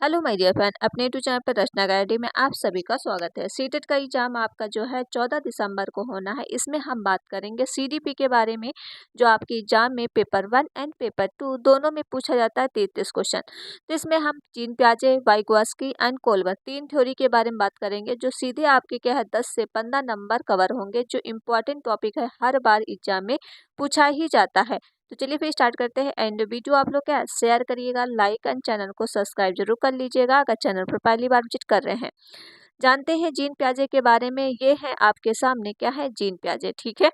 Hello my dear friend, अपने YouTube channel पर रचना guide में आप सभी का स्वागत है। सीटेट का एग्जाम आपका जो है 14 दिसंबर को होना है। इसमें हम बात करेंगे सीडीपी के बारे में, जो आपके एग्जाम में पेपर 1 एंड पेपर 2 दोनों में पूछा जाता है 33 क्वेश्चन। तो इसमें हम जीन पियाजे, वाइगोस्की एंड कोलबर तीन थ्योरी के बारे में बात करेंगे, जो सीधे आपके क्या है 10 से 15 नंबर कवर होंगे, जो इम्पोर्टेंट टॉपिक है, हर बार एग्जाम में पूछा ही जाता है। तो चलिए फिर स्टार्ट करते हैं। एंड वीडियो आप लोग क्या शेयर करिएगा, लाइक एंड चैनल को सब्सक्राइब जरूर कर लीजिएगा अगर चैनल पर पहली बार विजिट कर रहे हैं। जानते हैं जीन पियाजे के बारे में। ये है आपके सामने क्या है जीन पियाजे, ठीक है।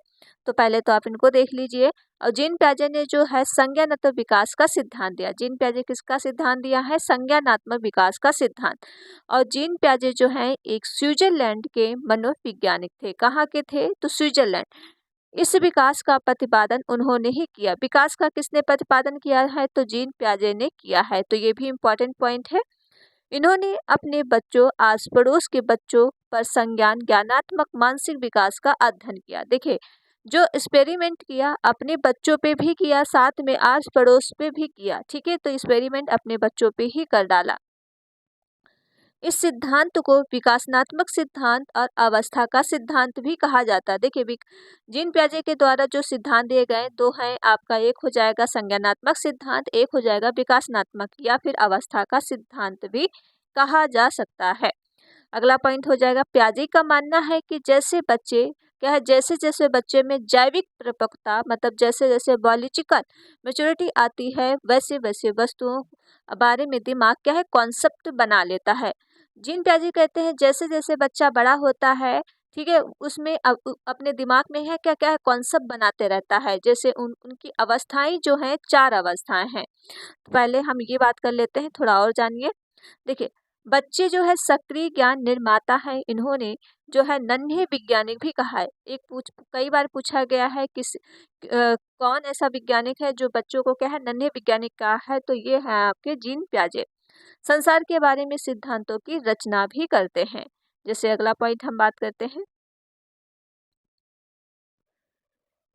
तो पहले तो आप इनको देख लीजिए। और जीन पियाजे ने जो है संज्ञानात्मक विकास का सिद्धांत दिया। जीन पियाजे किसका सिद्धांत दिया है? संज्ञानात्मक विकास का सिद्धांत। और जीन पियाजे जो है एक स्विट्जरलैंड के मनोवैज्ञानिक थे। कहाँ के थे? तो स्विट्जरलैंड। इस विकास का प्रतिपादन उन्होंने ही किया। विकास का किसने प्रतिपादन किया है? तो जीन पियाजे ने किया है। तो ये भी इम्पोर्टेंट पॉइंट है। इन्होंने अपने बच्चों, आस पड़ोस के बच्चों पर संज्ञान, ज्ञानात्मक, मानसिक विकास का अध्ययन किया। देखिए, जो एक्सपेरिमेंट किया अपने बच्चों पे भी किया, साथ में आस पड़ोस पे भी किया, ठीक है। तो एक्सपेरिमेंट अपने बच्चों पे ही कर डाला। इस सिद्धांत को विकासनात्मक सिद्धांत और अवस्था का सिद्धांत भी कहा जाता है। देखिए, जीन पियाजे के द्वारा जो सिद्धांत दिए गए दो हैं आपका, एक हो जाएगा संज्ञानात्मक सिद्धांत, एक हो जाएगा विकासनात्मक या फिर अवस्था का सिद्धांत भी कहा जा सकता है। अगला पॉइंट हो जाएगा, पियाजे का मानना है कि जैसे बच्चे क्या है, जैसे जैसे बच्चे में जैविक परिपक्वता, मतलब जैसे जैसे बायोलॉजिकल मेच्योरिटी आती है, वैसे वैसे वस्तुओं बारे में दिमाग क्या है कॉन्सेप्ट बना लेता है। जीन पियाजे कहते हैं जैसे जैसे बच्चा बड़ा होता है, ठीक है, उसमें अपने दिमाग में है क्या क्या है कॉन्सेप्ट बनाते रहता है। जैसे उनकी अवस्थाएं जो हैं, 4 अवस्थाएं हैं। तो पहले हम ये बात कर लेते हैं, थोड़ा और जानिए। देखिए, बच्चे जो है सक्रिय ज्ञान निर्माता है। इन्होंने जो है नन्हे वैज्ञानिक भी कहा है। कई बार पूछा गया है कौन ऐसा वैज्ञानिक है जो बच्चों को क्या है नन्हे वैज्ञानिक कहा है? तो ये है आपके जीन पियाजे। संसार के बारे में सिद्धांतों की रचना भी करते हैं। जैसे अगला पॉइंट हम बात करते हैं।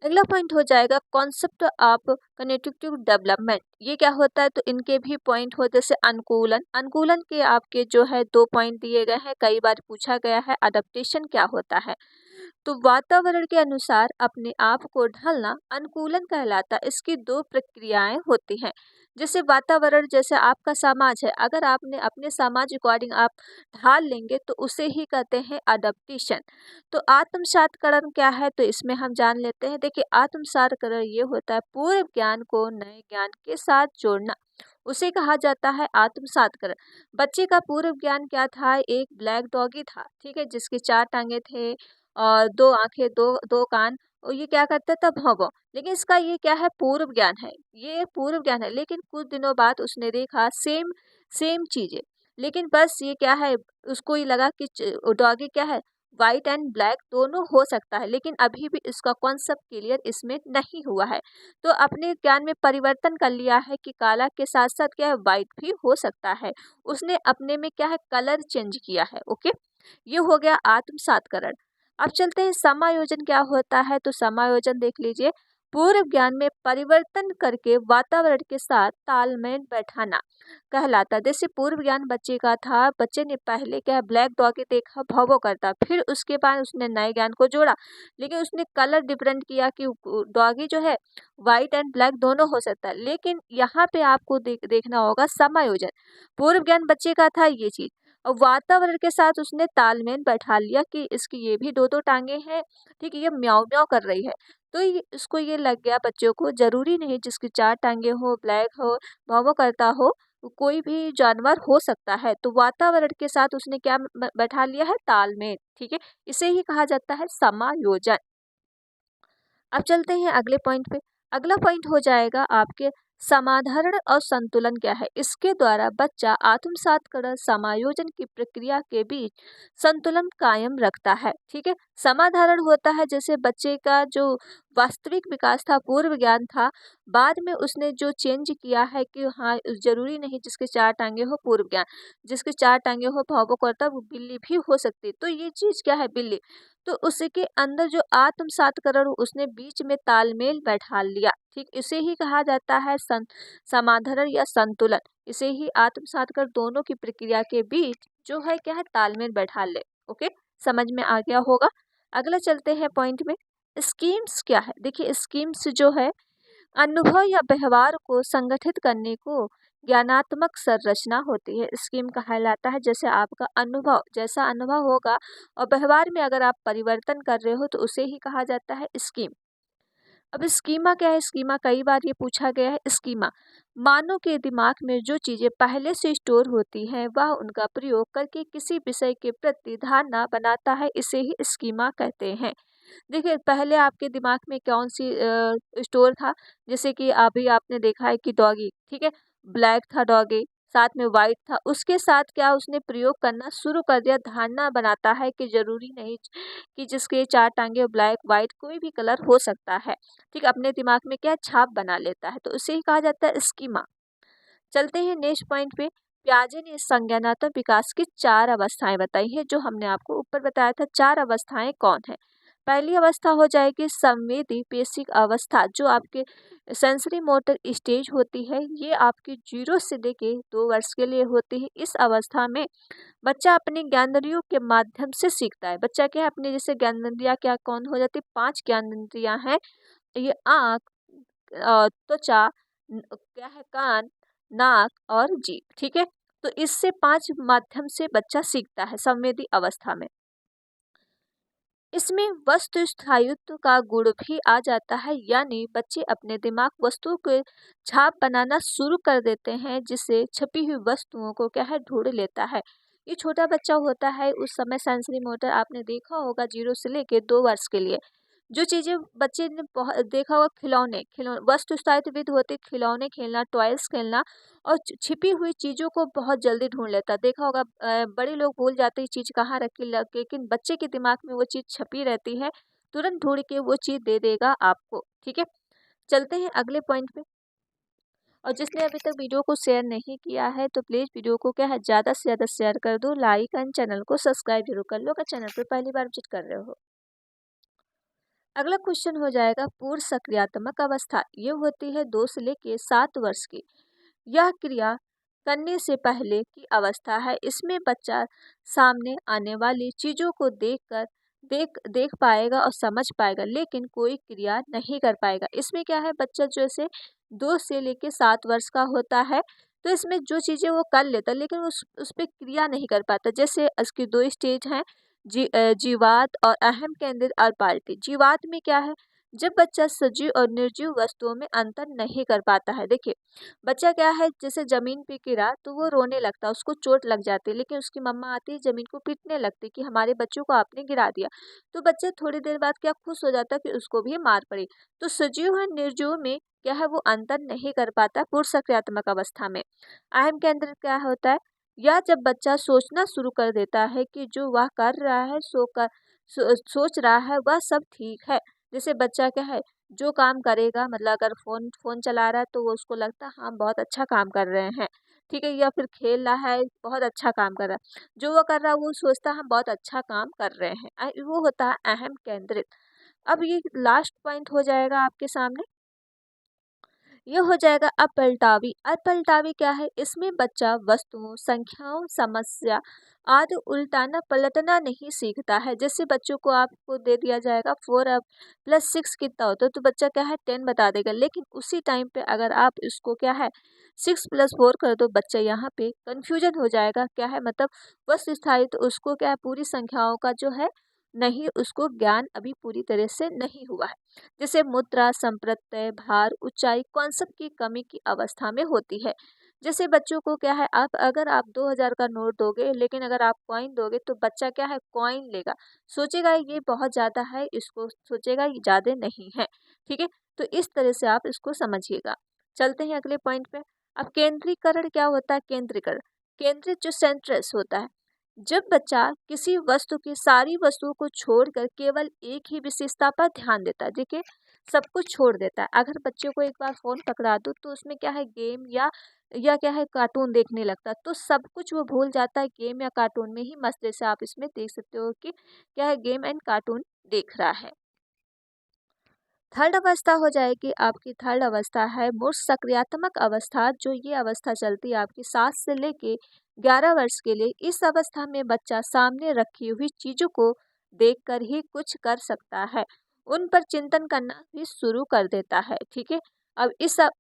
अगला पॉइंट हो जाएगा कॉन्सेप्ट ऑफ कॉग्निटिव डेवलपमेंट। ये क्या होता है? तो इनके भी पॉइंट हो, जैसे अनुकूलन। अनुकूलन के आपके जो है 2 पॉइंट दिए गए हैं, कई बार पूछा गया है। अडेप्टेशन क्या होता है? तो वातावरण के अनुसार अपने आप को ढलना अनुकूलन कहलाता है। इसकी 2 प्रक्रियाएं होती हैं। जैसे वातावरण, जैसे आपका समाज है, अगर आपने अपने समाज अकॉर्डिंग आप ढाल लेंगे तो उसे ही कहते हैं अडेप्टेशन। तो आत्मसातकरण क्या है? तो इसमें हम जान लेते हैं। देखिए, आत्मसातकरण ये होता है पूर्व ज्ञान को नए ज्ञान के साथ जोड़ना, उसे कहा जाता है आत्मसातकरण। बच्चे का पूर्व ज्ञान क्या था? एक ब्लैक डॉगी था, ठीक है, जिसकी 4 टांगे थे और 2 आंखें, दो दो कान। और ये क्या करता था? भौं-भौं। लेकिन इसका ये क्या है? पूर्व ज्ञान है। ये पूर्व ज्ञान है। लेकिन कुछ दिनों बाद उसने देखा सेम सेम चीजें, लेकिन बस ये क्या है, उसको ये लगा कि डॉगी क्या है, व्हाइट एंड ब्लैक दोनों हो सकता है। लेकिन अभी भी इसका कॉन्सेप्ट क्लियर इसमें नहीं हुआ है। तो अपने ज्ञान में परिवर्तन कर लिया है कि काला के साथ साथ क्या है, व्हाइट भी हो सकता है। उसने अपने में क्या है, कलर चेंज किया है। ओके, ये हो गया आत्मसातकरण। अब चलते हैं समायोजन क्या होता है। तो समायोजन देख लीजिए, पूर्व ज्ञान में परिवर्तन करके वातावरण के साथ तालमेल बैठाना कहलाता है। जैसे पूर्व ज्ञान बच्चे का था, बच्चे ने पहले क्या ब्लैक डॉगी देखा, भौं करता, फिर उसके बाद उसने नए ज्ञान को जोड़ा, लेकिन उसने कलर डिफरेंट किया कि डॉगी जो है व्हाइट एंड ब्लैक दोनों हो सकता है। लेकिन यहाँ पे आपको देखना होगा समायोजन। पूर्व ज्ञान बच्चे का था ये चीज, और वातावरण के साथ उसने तालमेल बैठा लिया कि इसकी ये भी 2 टांगे हैं, ठीक है, ये म्याऊं म्याऊं कर रही है। तो इसको ये लग गया बच्चों को, जरूरी नहीं जिसकी 4 टांगे हो, ब्लैक हो, भौं भौं करता हो, कोई भी जानवर हो सकता है। तो वातावरण के साथ उसने क्या बैठा लिया है? तालमेल, ठीक है। इसे ही कहा जाता है समायोजन। अब चलते हैं अगले पॉइंट पे। अगला पॉइंट हो जाएगा आपके समाधारण और संतुलन क्या है। इसके द्वारा बच्चा आत्मसातकरण समायोजन की प्रक्रिया के बीच संतुलन कायम रखता है, ठीक है। समाधारण होता है जैसे बच्चे का जो वास्तविक विकास था, पूर्व ज्ञान था, बाद में उसने जो चेंज किया है कि हाँ, जरूरी नहीं जिसके 4 टांगे हो पूर्व ज्ञान, जिसके 4 टांगे हो भौंभौ करता, वो बिल्ली भी हो सकती है। तो ये चीज क्या है? बिल्ली। तो उसके अंदर जो आत्म सातकरण उसने बीच में तालमेल बैठा लिया, ठीक, इसे ही कहा जाता है समाधारण या संतुलन। इसे ही आत्म सातकर दोनों की प्रक्रिया के बीच जो है क्या है, तालमेल बैठा ले। ओके, समझ में आ गया होगा। अगला चलते हैं पॉइंट में। स्कीम्स क्या है? देखिए, स्कीम्स जो है अनुभव या व्यवहार को संगठित करने को ज्ञानात्मक संरचना होती है। स्कीम कहलाता है जैसे आपका अनुभव, जैसा अनुभव होगा और व्यवहार में अगर आप परिवर्तन कर रहे हो तो उसे ही कहा जाता है स्कीम। अब स्कीमा क्या है? स्कीमा कई बार ये पूछा गया है। स्कीमा मानव के दिमाग में जो चीजें पहले से स्टोर होती हैं वह उनका प्रयोग करके किसी विषय के प्रति धारणा बनाता है, इसे ही स्कीमा कहते हैं। देखिए, पहले आपके दिमाग में कौन सी स्टोर था, जैसे कि अभी आपने देखा है कि डॉगी, ठीक है, ब्लैक था डॉगी, साथ में वाइट था, उसके साथ क्या उसने प्रयोग करना शुरू कर दिया, धारणा बनाता है कि जरूरी नहीं कि जिसके चार टांगे ब्लैक वाइट कोई भी कलर हो सकता है, ठीक, अपने दिमाग में क्या छाप बना लेता है, तो उसे ही कहा जाता है स्कीमा। चलते हैं नेक्स्ट पॉइंट पे। पियाजे ने संज्ञानात्मक विकास की 4 अवस्थाएं बताई हैं, जो हमने आपको ऊपर बताया था। 4 अवस्थाएं कौन है? पहली अवस्था हो जाएगी संवेदी पेशिक अवस्था, जो आपके सेंसरी मोटर स्टेज होती है। ये आपकी 0 से लेके 2 वर्ष के लिए होती है। इस अवस्था में बच्चा अपने ज्ञानेंद्रियों के माध्यम से सीखता है। बच्चा क्या है, अपने जैसे ज्ञानेंद्रियां क्या कौन हो जाती है? 5 ज्ञानेंद्रियां हैं। ये आँख, त्वचा, क्या है, कान, नाक और जीभ, ठीक है। तो इससे 5 माध्यम से बच्चा सीखता है संवेदी अवस्था में। इसमें वस्तु स्थायित्व का गुण भी आ जाता है, यानी बच्चे अपने दिमाग वस्तुओं के छाप बनाना शुरू कर देते हैं, जिससे छपी हुई वस्तुओं को क्या है, ढूंढ लेता है। ये छोटा बच्चा होता है उस समय सेंसरी मोटर आपने देखा होगा 0 से लेके 2 वर्ष के लिए। जो चीजें बच्चे ने देखा होगा, खिलौने खिलौने वस्तु स्थायित्वविद होते, खिलौने खेलना, टॉयज खेलना, और छिपी हुई चीजों को बहुत जल्दी ढूंढ लेता। देखा होगा बड़े लोग भूल जाते हैं चीज कहाँ रखी, लेकिन बच्चे के दिमाग में वो चीज छपी रहती है, तुरंत ढूंढ के वो चीज दे देगा आपको, ठीक है। चलते हैं अगले पॉइंट पे। और जिसने अभी तक वीडियो को शेयर नहीं किया है तो प्लीज वीडियो को क्या है, ज्यादा से ज्यादा शेयर कर दो, लाइक एंड चैनल को सब्सक्राइब जरूर कर लो अगर चैनल पे पहली बार विजिट कर रहे हो। अगला क्वेश्चन हो जाएगा पूर्व सक्रियात्मक अवस्था। ये होती है 2 से लेके 7 वर्ष की। यह क्रिया करने से पहले की अवस्था है। इसमें बच्चा सामने आने वाली चीजों को देख पाएगा और समझ पाएगा, लेकिन कोई क्रिया नहीं कर पाएगा। इसमें क्या है, बच्चा जैसे 2 से लेके 7 वर्ष का होता है, तो इसमें जो चीजें वो कर लेता है लेकिन उस पे क्रिया नहीं कर पाता। जैसे इसकी 2 स्टेज हैं, जीवात और अहम केंद्रित और पाल्टी। जीवात में क्या है, जब बच्चा सजीव और निर्जीव वस्तुओं में अंतर नहीं कर पाता है। देखिए, बच्चा क्या है, जैसे जमीन पे गिरा तो वो रोने लगता है, उसको चोट लग जाती है, लेकिन उसकी मम्मा आती है जमीन को पीटने लगती है कि हमारे बच्चों को आपने गिरा दिया। तो बच्चे थोड़ी देर बाद क्या खुश हो जाता है कि उसको भी मार पड़ी। तो सजीव और निर्जीव में क्या है, वो अंतर नहीं कर पाता पूर्व सक्रियात्मक अवस्था में। अहम केंद्र क्या होता है, या जब बच्चा सोचना शुरू कर देता है कि जो वह कर रहा है सोच रहा है वह सब ठीक है। जैसे बच्चा क्या है, जो काम करेगा, मतलब अगर फोन फोन चला रहा है तो वो उसको लगता है हाँ बहुत अच्छा काम कर रहे हैं, ठीक है, या फिर खेल रहा है बहुत अच्छा काम कर रहा है, जो वो कर रहा है वो सोचता है हम बहुत अच्छा काम कर रहे हैं। वो होता है अहम केंद्रित। अब ये लास्ट पॉइंट हो जाएगा आपके सामने, ये हो जाएगा अपलटावी। अपलटावी क्या है, इसमें बच्चा वस्तुओं, संख्याओं, समस्या आदि उल्टाना पलटना नहीं सीखता है। जैसे बच्चों को आपको दे दिया जाएगा 4 अब प्लस 6 कितना होता है, तो बच्चा क्या है 10 बता देगा, लेकिन उसी टाइम पे अगर आप इसको क्या है 6 + 4 कर दो, बच्चा यहाँ पे कंफ्यूजन हो जाएगा। क्या है मतलब वस्तु स्थायी, तो उसको क्या है पूरी संख्याओं का जो है नहीं, उसको ज्ञान अभी पूरी तरह से नहीं हुआ है। जैसे मुद्रा, संप्रत्यय, भार, ऊंचाई कॉन्सेप्ट की कमी की अवस्था में होती है। जैसे बच्चों को क्या है, आप अगर आप 2000 का नोट दोगे, लेकिन अगर आप कॉइन दोगे तो बच्चा क्या है कॉइन लेगा, सोचेगा ये बहुत ज़्यादा है, इसको सोचेगा ये ज़्यादा नहीं है, ठीक है। तो इस तरह से आप इसको समझिएगा। चलते हैं अगले पॉइंट पे। अब केंद्रीकरण क्या होता है? केंद्रीकरण, केंद्रित जो सेंट्रस होता है, जब बच्चा किसी वस्तु की सारी वस्तुओं को छोड़कर केवल एक ही विशेषता पर ध्यान देता है, देखिए सब कुछ छोड़ देता है। अगर बच्चे को एक बार फोन पकड़ा दो तो उसमें क्या है गेम या या क्या है कार्टून देखने लगता है, तो सब कुछ वो भूल जाता है, गेम या कार्टून में ही मस्त। जैसे आप इसमें देख सकते हो कि क्या है, गेम एंड कार्टून देख रहा है। थर्ड अवस्था हो जाएगी आपकी, थर्ड अवस्था है मूर्ख सक्रियात्मक अवस्था। जो ये अवस्था चलती है आपकी 7 से लेके 11 वर्ष के लिए। इस अवस्था में बच्चा सामने रखी हुई चीजों को देखकर ही कुछ कर सकता है, उन पर चिंतन करना भी शुरू कर देता है। ठीक है, अब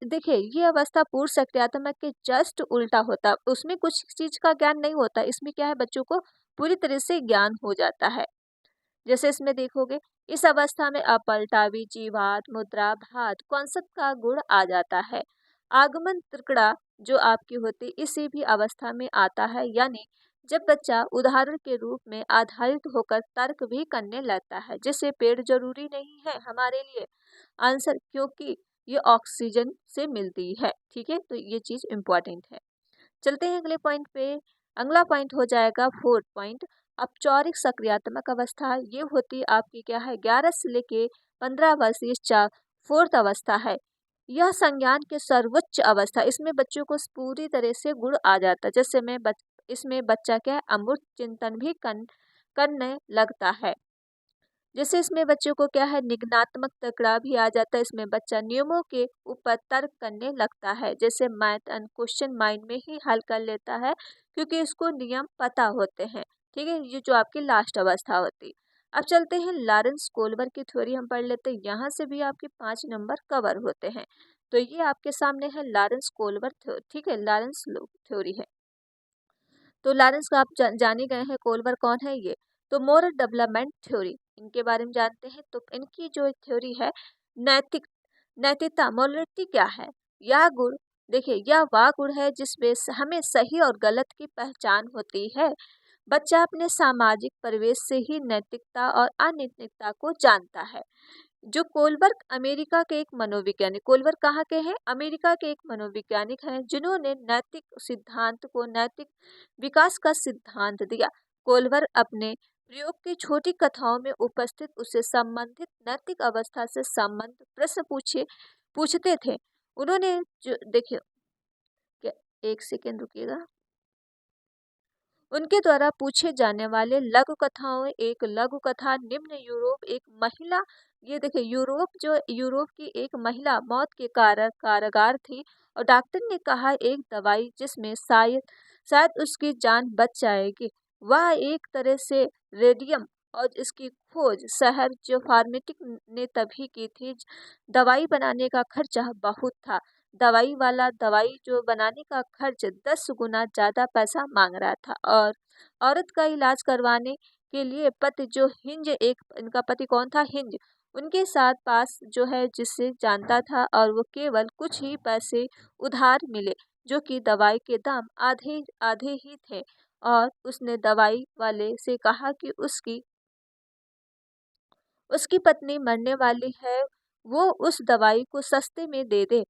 देखिए ये अवस्था पूर्व सक्रियात्मक के जस्ट उल्टा होता है। उसमें कुछ चीज का ज्ञान नहीं होता, इसमें क्या है, बच्चों को पूरी तरह से ज्ञान हो जाता है। जैसे इसमें देखोगे, इस अवस्था में अपलटावी, जीवात, मुद्रा, भात, कॉन्सेप्ट का गुण आ जाता है। आगमन त्रिकड़ा जो आपकी होती इसी भी अवस्था में आता है, यानी जब बच्चा उदाहरण के रूप में आधारित होकर तर्क भी करने लगता है, जैसे पेड़ जरूरी नहीं है हमारे लिए आंसर, क्योंकि ये ऑक्सीजन से मिलती है। ठीक है, तो ये चीज इम्पोर्टेंट है। चलते हैं अगले पॉइंट पे। अगला पॉइंट हो जाएगा फोर्थ पॉइंट, औपचारिक सक्रियात्मक अवस्था। ये होती आपकी क्या है, 11 से लेके 15 वर्ष, ये फोर्थ अवस्था है। यह संज्ञान के सर्वोच्च अवस्था, इसमें बच्चों को पूरी तरह से गुण आ जाता है। जैसे इसमें बच्चा क्या है, अमूर्त चिंतन भी करने लगता है। जैसे इसमें बच्चों को क्या है, निगनात्मक तकड़ा भी आ जाता है। इसमें बच्चा नियमों के ऊपर तर्क करने लगता है, जैसे मैथ एंड क्वेश्चन माइंड में ही हल कर लेता है, क्योंकि इसको नियम पता होते हैं। ठीक है, ये जो आपकी लास्ट अवस्था होती है। अब चलते हैं लॉरेंस कोल्बर की थ्योरी हम पढ़ लेते हैं, यहाँ से भी आपके 5 नंबर कवर होते हैं। तो ये आपके सामने है लॉरेंस कोल्बर थ्योरी। ठीक है, लॉरेंस थ्योरी है। तो लॉरेंस का आप जाने गए हैं, कोल्बर कौन है ये। तो मोरल डेवलपमेंट थ्योरी, इनके बारे में जानते हैं। तो इनकी जो थ्योरी है, नैतिक नैतिकता, मोरलिटी क्या है, यह गुण, देखिए यह वह गुण है जिसमें हमें सही और गलत की पहचान होती है। बच्चा अपने सामाजिक परिवेश से ही नैतिकता और अनैतिकता को जानता है। जो कोलबर्ग अमेरिका के एक मनोवैज्ञानिक, कोलबर्ग कहाँ के हैं, अमेरिका के एक मनोवैज्ञानिक हैं, जिन्होंने नैतिक सिद्धांत को नैतिक विकास का सिद्धांत दिया। कोलबर्ग अपने प्रयोग की छोटी कथाओं में उपस्थित उससे संबंधित नैतिक अवस्था से संबंध प्रश्न पूछते थे। उन्होंने जो देखिए, क्या, एक सेकेंड रुकिएगा। उनके द्वारा पूछे जाने वाले लघु कथाओं, एक लघु कथा निम्न यूरोप एक महिला, ये देखिए यूरोप की एक महिला मौत के कारागार थी, और डॉक्टर ने कहा एक दवाई जिसमें शायद शायद उसकी जान बच जाएगी। वह एक तरह से रेडियम, और इसकी खोज शहर जो फार्मेटिक ने तभी की थी। दवाई बनाने का खर्चा बहुत था। दवाई वाला दवाई जो बनाने का खर्च 10 गुना ज़्यादा पैसा मांग रहा था, और औरत का इलाज करवाने के लिए पति जो हिंज, एक इनका पति कौन था, हिंज, उनके साथ पास जो है जिससे जानता था, और वो केवल कुछ ही पैसे उधार मिले, जो कि दवाई के दाम आधे आधे ही थे। और उसने दवाई वाले से कहा कि उसकी पत्नी मरने वाली है, वो उस दवाई को सस्ते में दे दे,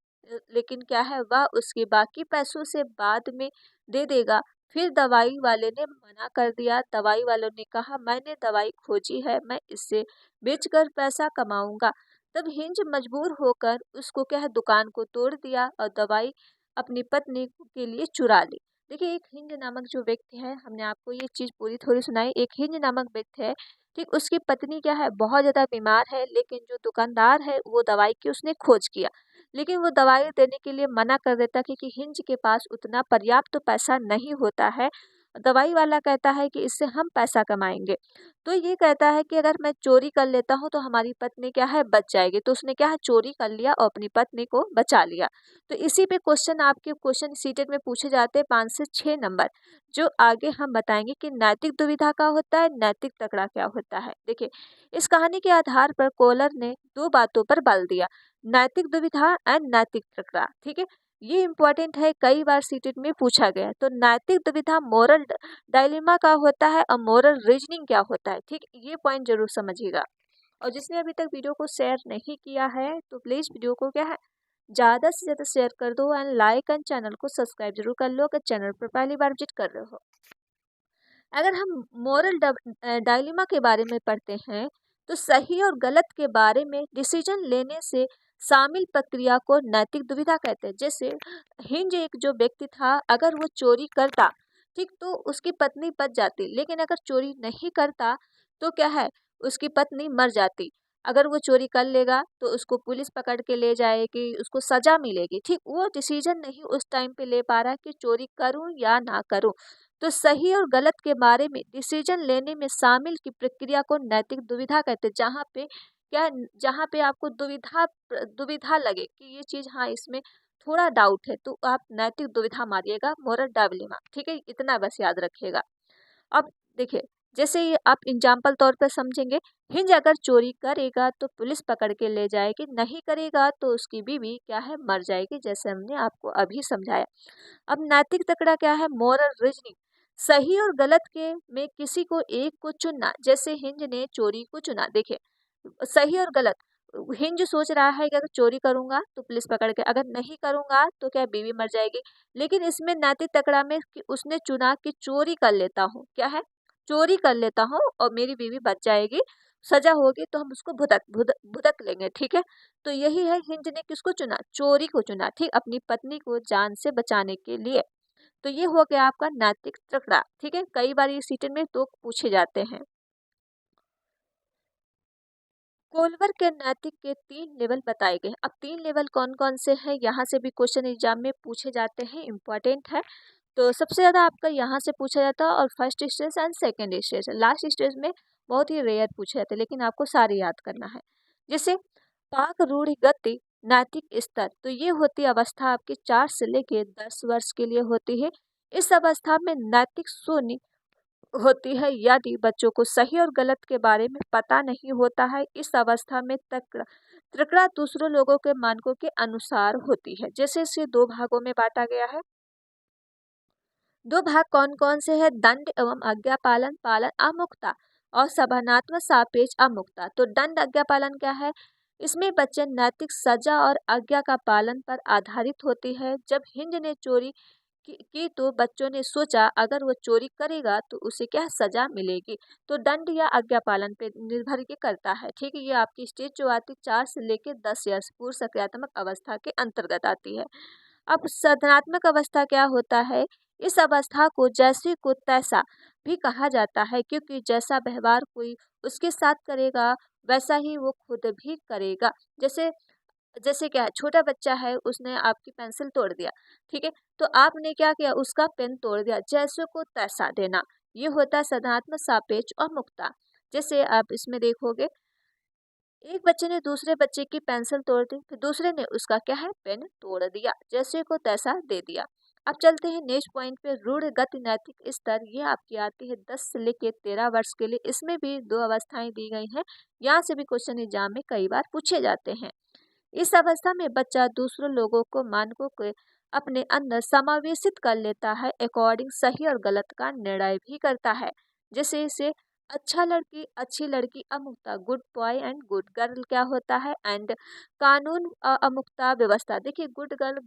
लेकिन क्या है, वह उसके बाकी पैसों से बाद में दे देगा। फिर दवाई वाले ने मना कर दिया। दवाई वालों ने कहा मैंने दवाई खोजी है, मैं इससे बेचकर पैसा कमाऊंगा। तब हिंज मजबूर होकर उसको क्या है, दुकान को तोड़ दिया, और दवाई अपनी पत्नी के लिए चुरा ली। देखिए, एक हिंज नामक जो व्यक्ति है, हमने आपको ये चीज़ पूरी थोड़ी सुनाई। एक हिंज नामक व्यक्ति है, ठीक, उसकी पत्नी क्या है, बहुत ज़्यादा बीमार है, लेकिन जो दुकानदार है वो दवाई की उसने खोज किया, लेकिन वो दवाई देने के लिए मना कर देता, क्योंकि हिंज के पास उतना पर्याप्त तो पैसा नहीं होता है। दवाई वाला कहता है कि इससे हम पैसा कमाएंगे। तो ये कहता है कि अगर मैं चोरी कर लेता हूँ तो हमारी पत्नी क्या है, बच जाएगी। तो उसने क्या है, चोरी कर लिया और अपनी पत्नी को बचा लिया। तो इसी पे क्वेश्चन आपके क्वेश्चन सीटेट में पूछे जाते हैं 5 से 6 नंबर, जो आगे हम बताएंगे कि नैतिक दुविधा क्या होता है, नैतिक तकड़ा क्या होता है। देखिए, इस कहानी के आधार पर कोलर ने 2 बातों पर बल दिया, नैतिक दुविधा एंड नैतिक तकड़ा। ठीक है, ये इम्पोर्टेंट है, कई बार सीटेट में पूछा गया है। तो नैतिक दुविधा मोरल डायलेमा का होता है, और मोरल रीजनिंग क्या होता है। ठीक, ये पॉइंट जरूर समझिएगा। और जिसने अभी तक वीडियो को शेयर नहीं किया है, तो प्लीज़ वीडियो को क्या है, ज़्यादा से ज़्यादा शेयर कर दो, एंड लाइक एंड चैनल को सब्सक्राइब जरूर कर लो, अगर चैनल पर पहली बार विजिट कर रहे हो। अगर हम मोरल डायलेमा के बारे में पढ़ते हैं, तो सही और गलत के बारे में डिसीजन लेने से शामिल प्रक्रिया को नैतिक दुविधा कहते हैं। जैसे हिंज एक जो व्यक्ति था, अगर वो चोरी करता, ठीक, तो उसकी पत्नी बच जाती, लेकिन अगर चोरी नहीं करता तो क्या है, उसकी पत्नी मर जाती। अगर वो चोरी कर लेगा तो उसको पुलिस पकड़ के ले जाएगी, उसको सजा मिलेगी, ठीक। वो डिसीजन नहीं उस टाइम पे ले पा रहा कि चोरी करूं या ना करूं। तो सही और गलत के बारे में डिसीजन लेने में शामिल की प्रक्रिया को नैतिक दुविधा कहते हैं। जहाँ पे क्या, जहाँ पे आपको दुविधा दुविधा लगे कि ये चीज, हाँ, इसमें थोड़ा डाउट है, तो आप नैतिक दुविधा मारिएगा, मोरल डायलेमा, ठीक है। इतना बस याद रखिएगा। अब देखिए, जैसे ये आप एग्जाम्पल तौर पर समझेंगे, हिंज अगर चोरी करेगा तो पुलिस पकड़ के ले जाएगी, नहीं करेगा तो उसकी बीवी क्या है, मर जाएगी, जैसे हमने आपको अभी समझाया। अब नैतिक तकड़ा क्या है, मोरल रीजनिंग, सही और गलत के में किसी को एक को चुनना। जैसे हिंज ने चोरी को चुना, देखिए सही और गलत, हिंज सोच रहा है कि अगर चोरी करूंगा तो पुलिस पकड़ के, अगर नहीं करूंगा तो क्या बीवी मर जाएगी। लेकिन इसमें नैतिक तकड़ा में कि उसने चुना कि चोरी कर लेता हूँ, क्या है, चोरी कर लेता हूँ और मेरी बीवी बच जाएगी, सजा होगी तो हम उसको भुगत लेंगे, ठीक है। तो यही है, हिंज ने किसको चुना, चोरी को चुना, ठीक, अपनी पत्नी को जान से बचाने के लिए। तो ये हो गया आपका नैतिक तकड़ा, ठीक है। कई बार ये सीटन में तो पूछे जाते हैं। कोलवर के नैतिक के 3 लेवल बताए गए हैं। अब 3 लेवल कौन कौन से हैं, यहाँ से भी क्वेश्चन एग्जाम में पूछे जाते हैं, इम्पोर्टेंट है। तो सबसे ज़्यादा आपका यहाँ से पूछा जाता है, और first stage and second stage, last stage में बहुत ही रेयर पूछे जाते हैं, लेकिन आपको सारे याद करना है। जैसे पाक रूढ़ गति नैतिक स्तर, तो ये होती अवस्था आपकी 4 से लेके 10 वर्ष के लिए होती है। इस अवस्था में नैतिक शून्य होती है यदि बच्चों को सही और गलत के बारे में पता नहीं होता है। इस अवस्था में तकड़ा दूसरों लोगों के मानकों के अनुसार होती है। जैसे इसे 2 भागों में बांटा गया है। 2 भाग कौन कौन से हैं, दंड एवं आज्ञा पालन, पालन अमुक्ता, और सभानात्मक सापेक्ष अमुक्ता। तो दंड आज्ञा पालन क्या है, इसमें बच्चे नैतिक सजा और आज्ञा का पालन पर आधारित होती है। जब हिंज ने चोरी की तो बच्चों ने सोचा अगर वो चोरी करेगा तो उसे क्या सजा मिलेगी। तो दंड या आज्ञा पालन पे निर्भर ये करता है, ठीक है। ये आपकी स्टेज जो आती 4 से लेकर 10 ईयर्स पूर्व सक्रियात्मक अवस्था के अंतर्गत आती है। अब सदनात्मक अवस्था क्या होता है, इस अवस्था को जैसे को तैसा भी कहा जाता है, क्योंकि जैसा व्यवहार कोई उसके साथ करेगा वैसा ही वो खुद भी करेगा। जैसे जैसे क्या है, छोटा बच्चा है, उसने आपकी पेंसिल तोड़ दिया, ठीक है, तो आपने क्या किया, उसका पेन तोड़ दिया, जैसे को तैसा देना। ये होता है सदात्मक सापेक्ष और मुक्ता। जैसे आप इसमें देखोगे, एक बच्चे ने दूसरे बच्चे की पेंसिल तोड़ दी, फिर दूसरे ने उसका क्या है, पेन तोड़ दिया, जैसे को तैसा दे दिया। अब चलते हैं नेक्स्ट पॉइंट पे, रूढ़ गति नैतिक स्तर। ये आपकी आती है 10 से लेके 13 वर्ष के लिए। इसमें भी 2 अवस्थाएं दी गई हैं। यहाँ से भी क्वेश्चन एग्जाम में कई बार पूछे जाते हैं। इस अवस्था में बच्चा दूसरों लोगों को मानकों को अपने अंदर समावेशित कर लेता है, अकॉर्डिंग सही और गलत का निर्णय भी करता है। जैसे इसे अच्छा लड़की अच्छी लड़की अमुक्ता, good boy and good girl क्या होता है, एंड कानून अमुक्ता व्यवस्था। देखिए good girl,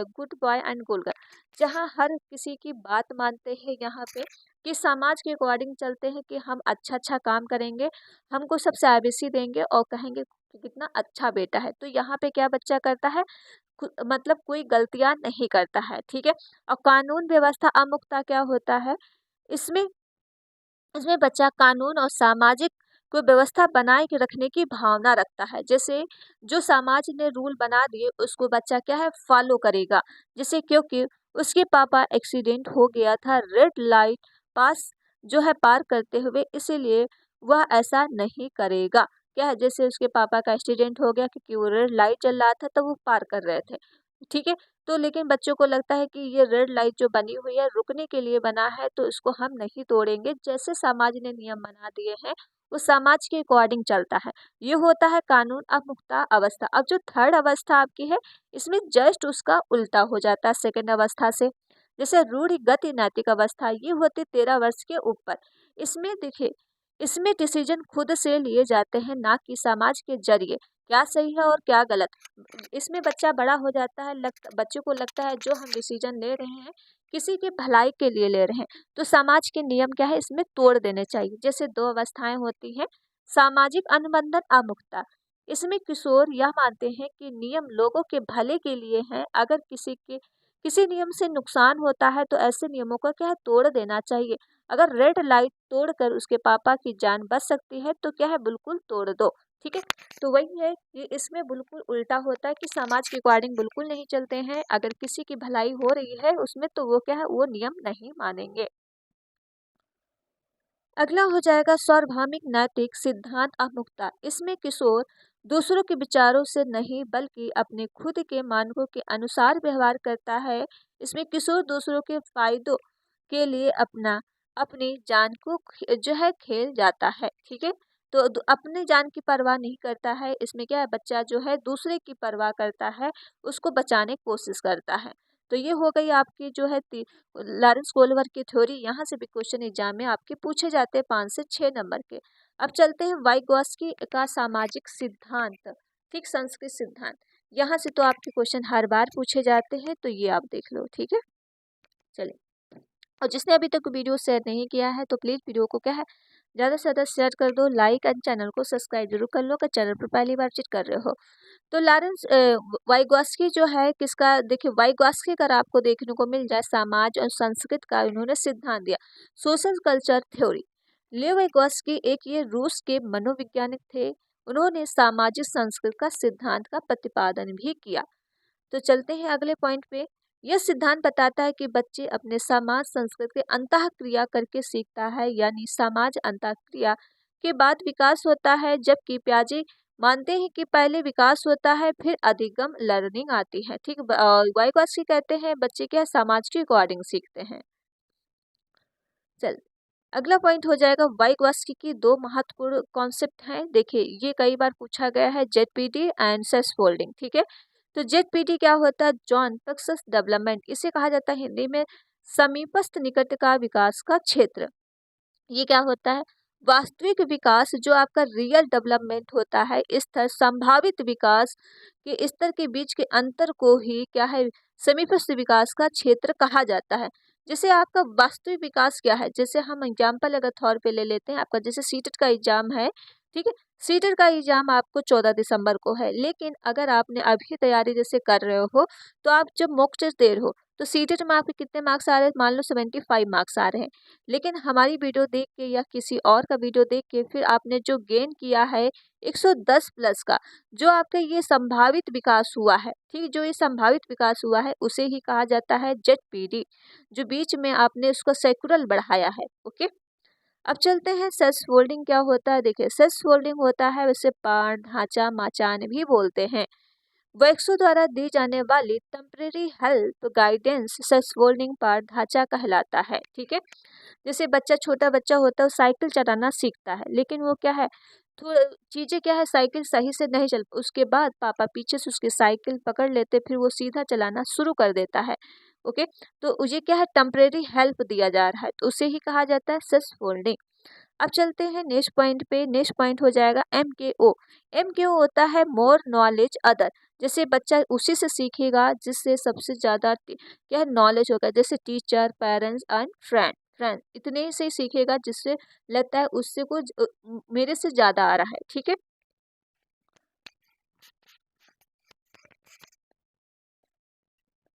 good boy and good girl, जहाँ हर किसी की बात मानते हैं, यहाँ पे कि समाज के अकॉर्डिंग चलते हैं कि हम अच्छा अच्छा काम करेंगे, हमको सब शाबाशी देंगे और कहेंगे कि कितना अच्छा बेटा है। तो यहाँ पे क्या बच्चा करता है, मतलब कोई गलतियां नहीं करता है, ठीक है। और कानून व्यवस्था अमुक्ता क्या होता है, इसमें इसमें बच्चा कानून और सामाजिक कोई व्यवस्था बनाए के रखने की भावना रखता है। जैसे जो समाज ने रूल बना दिए उसको बच्चा क्या है, फॉलो करेगा। जैसे क्योंकि उसके पापा एक्सीडेंट हो गया था रेड लाइट पास जो है पार करते हुए, इसीलिए वह ऐसा नहीं करेगा। क्या है, जैसे उसके पापा का एक्सीडेंट हो गया क्योंकि वो रेड लाइट चल रहा था तब वो पार कर रहे थे, ठीक है। तो लेकिन बच्चों को लगता है कि ये रेड लाइट जो बनी हुई है रुकने के लिए बना है, तो इसको हम नहीं तोड़ेंगे। जैसे समाज ने नियम बना दिए हैं वो समाज के अकॉर्डिंग चलता है। ये होता है कानून अमुक्ता अवस्था। अब जो थर्ड अवस्था आपकी है, इसमें जस्ट उसका उल्टा हो जाता है सेकंड अवस्था से। जैसे रूढ़िगत नैतिक अवस्था, ये होती 13 वर्ष के ऊपर। इसमें देखिए, इसमें डिसीजन खुद से लिए जाते हैं, ना कि समाज के जरिए, क्या सही है और क्या गलत। इसमें बच्चा बड़ा हो जाता है, बच्चों को लगता है जो हम डिसीजन ले रहे हैं किसी के भलाई के लिए ले रहे हैं, तो समाज के नियम क्या है, इसमें तोड़ देने चाहिए। जैसे 2 अवस्थाएं होती हैं, सामाजिक अनुबंधन अमुक्ता, इसमें किशोर यह मानते हैं कि नियम लोगों के भले के लिए हैं। अगर किसी नियम से नुकसान होता है तो ऐसे नियमों को क्या है, तोड़ देना चाहिए। अगर रेड लाइट तोड़कर उसके पापा की जान बच सकती है तो क्या है, बिल्कुल तोड़ दो। ठीक है, तो वही है कि इसमें बिल्कुल उल्टा होता है कि समाज के अकॉर्डिंग बिल्कुल नहीं चलते हैं। अगर किसी की भलाई हो रही है उसमें तो वो क्या है, वो नियम नहीं मानेंगे। अगला हो जाएगा सार्वभौमिक नैतिक सिद्धांत अमुकता। इसमें किशोर दूसरों के विचारों से नहीं बल्कि अपने खुद के मानकों के अनुसार व्यवहार करता है। इसमें किशोर दूसरों के फायदों के लिए अपनी जान को जो है खेल जाता है। ठीक है, तो अपनी जान की परवाह नहीं करता है। इसमें क्या है, बच्चा जो है दूसरे की परवाह करता है, उसको बचाने की कोशिश करता है। तो ये हो गई आपकी जो है लॉरेंस कोलवर की थ्योरी। यहाँ से भी क्वेश्चन एग्जाम में आपके पूछे जाते हैं 5 से 6 नंबर के। अब चलते हैं वाइगॉस्की का सामाजिक सिद्धांत, ठीक, संस्कृत सिद्धांत। यहाँ से तो आपके क्वेश्चन हर बार पूछे जाते हैं, तो ये आप देख लो। ठीक है, चलिए। और जिसने अभी तक वीडियो शेयर नहीं किया है तो प्लीज़ वीडियो को क्या है, ज़्यादा से ज़्यादा शेयर कर दो, लाइक एंड चैनल को सब्सक्राइब जरूर कर लो अगर चैनल पर पहली बार विजिट कर रहे हो। तो लॉरेंस वाइगॉस्की जो है किसका, देखिए वाइगॉस्की अगर आपको देखने को मिल जाए समाज और संस्कृत का उन्होंने सिद्धांत दिया, सोशल कल्चर थ्योरी। लियो वाइगॉस्की एक ये रूस के मनोवैज्ञानिक थे। उन्होंने सामाजिक संस्कृत का सिद्धांत का प्रतिपादन भी किया। तो चलते हैं अगले पॉइंट पे। यह सिद्धांत बताता है कि बच्चे अपने समाज संस्कृति के अंतःक्रिया करके सीखता है, यानी समाज अंतःक्रिया के बाद विकास होता है, जबकि प्याजे मानते हैं कि पहले विकास होता है फिर अधिगम लर्निंग आती है। ठीक, वाइगॉस्की कहते हैं बच्चे क्या समाज के अकॉर्डिंग सीखते हैं। चल, अगला पॉइंट हो जाएगा वाइगॉस्की की दो महत्वपूर्ण कॉन्सेप्ट हैं। देखिए ये कई बार पूछा गया है, जेडपीडी एंड सेस फोल्डिंग। ठीक है, तो जेडपीडी क्या होता है, जॉन प्लक्सस डेवलपमेंट। इसे कहा जाता है हिंदी में समीपस्थ निकट का विकास का क्षेत्र। ये क्या होता है, वास्तविक विकास जो आपका रियल डेवलपमेंट होता है, स्तर संभावित विकास के स्तर के बीच के अंतर को ही क्या है, समीपस्थ विकास का क्षेत्र कहा जाता है। जैसे आपका वास्तविक विकास क्या है, जैसे हम एग्जाम्पल अगर तौर पे ले लेते हैं, आपका जैसे सीटेट का एग्जाम है। ठीक है, सीटेट का एग्जाम आपको 14 दिसंबर को है, लेकिन अगर आपने अभी तैयारी जैसे कर रहे हो तो आप जब मॉक टेस्ट दे रहे हो तो सीटेट में आपके कितने मार्क्स आ रहे हैं, मान लो 75 मार्क्स आ रहे हैं। लेकिन हमारी वीडियो देख के या किसी और का वीडियो देख के फिर आपने जो गेन किया है 110 प्लस का, जो आपका ये संभावित विकास हुआ है, ठीक, जो ये संभावित विकास हुआ है उसे ही कहा जाता है जेडपीडी, जो बीच में आपने उसको सेक्युरल बढ़ाया है। ओके, अब चलते हैं सेस फोल्डिंग क्या होता है। देखिए सेस फोल्डिंग होता है, वैसे पार ढांचा माचान भी बोलते हैं। वैक्सो द्वारा दी जाने वाली temporary help guidance scaffolding पार ढांचा कहलाता है। ठीक है, जैसे बच्चा छोटा बच्चा होता है वो साइकिल चलाना सीखता है, लेकिन वो क्या है, थोड़ा चीज़ें क्या है, साइकिल सही से नहीं चल, उसके बाद पापा पीछे से उसकी साइकिल पकड़ लेते, फिर वो सीधा चलाना शुरू कर देता है। ओके, तो ये क्या है, टेम्परेरी हेल्प दिया जा रहा है, तो उसे ही कहा जाता है सेस फोल्डिंग। अब चलते हैं नेक्स्ट पॉइंट पे। नेक्स्ट पॉइंट हो जाएगा MKO। MKO होता है मोर नॉलेज अदर। जैसे बच्चा उसी से सीखेगा जिससे सबसे ज़्यादा क्या नॉलेज होगा, जैसे टीचर, पेरेंट्स एंड फ्रेंड इतने से सीखेगा जिससे लगता है उससे कुछ मेरे से ज़्यादा आ रहा है। ठीक है,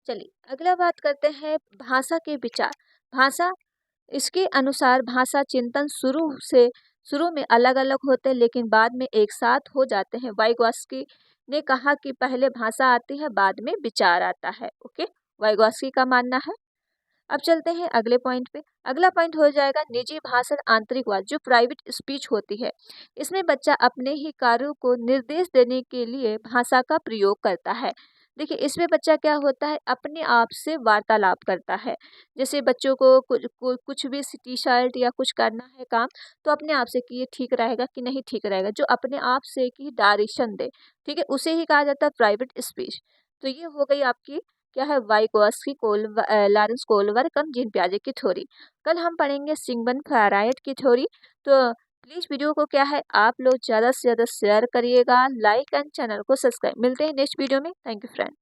चलिए अगला बात करते हैं भाषा के विचार। भाषा, इसके अनुसार भाषा चिंतन शुरू में अलग अलग होते हैं लेकिन बाद में एक साथ हो जाते हैं। वाइगॉस्की ने कहा कि पहले भाषा आती है बाद में विचार आता है। ओके, वाइगॉस्की का मानना है। अब चलते हैं अगले पॉइंट पे। अगला पॉइंट हो जाएगा निजी भाषण आंतरिकवाद, जो प्राइवेट स्पीच होती है। इसमें बच्चा अपने ही कार्यों को निर्देश देने के लिए भाषा का प्रयोग करता है। देखिए इसमें बच्चा क्या होता है, अपने आप से वार्तालाप करता है। जैसे बच्चों को कुछ भी टी शर्ट या कुछ करना है काम, तो अपने आप से कि ये ठीक रहेगा कि नहीं ठीक रहेगा, जो अपने आप से कि डायरेक्शन दे। ठीक है, उसे ही कहा जाता है प्राइवेट स्पीच। तो ये हो गई आपकी क्या है, वाइगॉस्की लॉरेंस कोलवर जीन पियाजे की थ्योरी। कल हम पढ़ेंगे सिगमंड फ्रॉइड की थ्योरी। तो प्लीज़ वीडियो को क्या है, आप लोग ज़्यादा से ज़्यादा शेयर करिएगा, लाइक एंड चैनल को सब्सक्राइब। मिलते हैं नेक्स्ट वीडियो में। Thank you friend.